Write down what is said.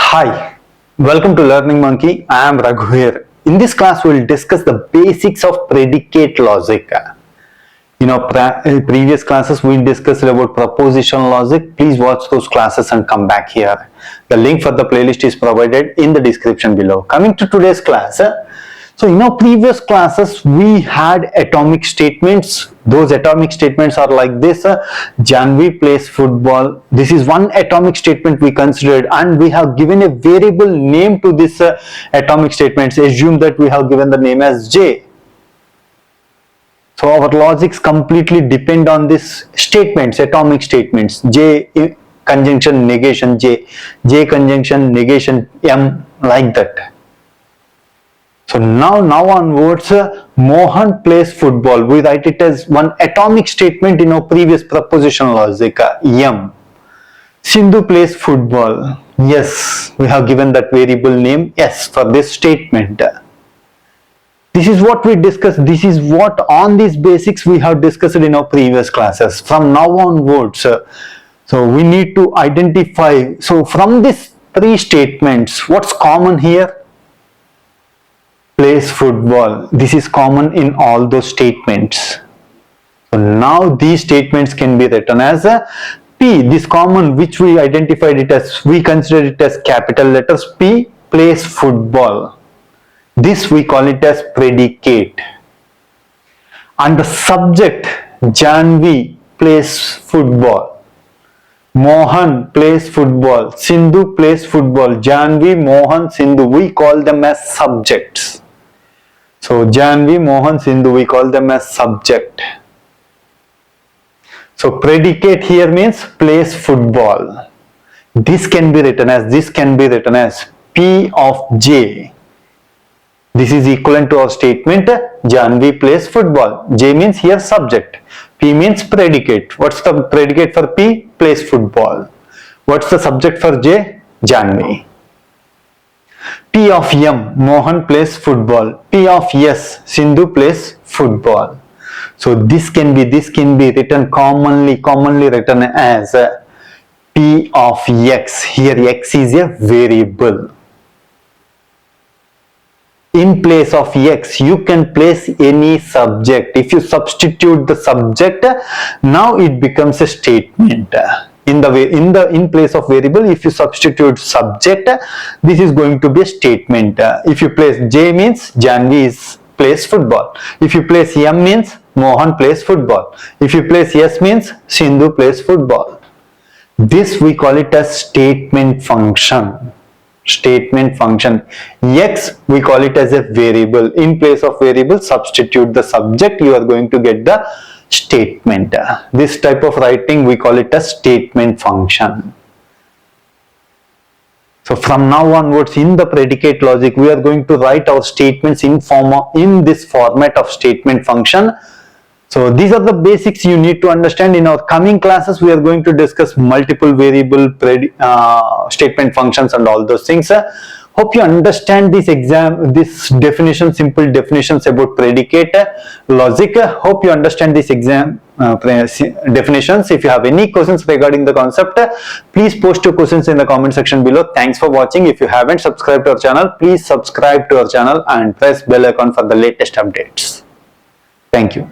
Hi, welcome to Learning Monkey. I am Raghu here. In this class, we will discuss the basics of predicate logic. In previous classes, we discussed about proposition logic. Please watch those classes and come back here. The link for the playlist is provided in the description below. Coming to today's class, so in our previous classes, we had atomic statements. Those atomic statements are like this. Jhanvi plays football. This is one atomic statement we considered, and we have given a variable name to this atomic statements. Assume that we have given the name as J. So our logics completely depend on these statements, atomic statements. J conjunction negation J, J conjunction negation M, like that. So now onwards, Mohan plays football. We write it as one atomic statement in our previous proposition logic, M. Sindhu plays football. Yes, we have given that variable name S for this statement. This is what we discussed. This is what on these basics we have discussed in our previous classes. From now onwards, so we need to identify. So from these three statements, what's common here? Plays football. This is common in all those statements. So now these statements can be written as a P. This common, which we identified it as, we consider it as capital letters P, plays football. This we call it as predicate. And the subject, Jhanvi plays football. Mohan plays football. Sindhu plays football. Jhanvi, Mohan, Sindhu, we call them as subjects. So Jhanvi, Mohan, Sindhu, we call them as subject. So predicate here means plays football. This can be written as P of J. This is equivalent to our statement Jhanvi plays football. J means here subject. P means predicate. What's the predicate for P? Plays football. What's the subject for J? Jhanvi. P of M, Mohan plays football. P of S, Sindhu plays football. So this can be written commonly written as P of X. Here X is a variable. In place of X, you can place any subject. If you substitute the subject, now it becomes a statement. In place of variable, if you substitute subject, this is going to be a statement. If you place J means Jhanvi plays football. If you place M means Mohan plays football. If you place S means Sindhu plays football. This we call it as statement function. Statement function. X we call it as a variable. In place of variable, substitute the subject, you are going to get the statement. This type of writing we call it a statement function. So from now onwards, in the predicate logic, we are going to write our statements in this format of statement function. So these are the basics you need to understand. In our coming classes, we are going to discuss multiple variable statement functions and all those things. Hope you understand this simple definitions about predicate logic. Hope you understand this definitions. If you have any questions regarding the concept, please post your questions in the comment section below. Thanks for watching. If you haven't subscribed to our channel, please subscribe to our channel and press bell icon for the latest updates. Thank you.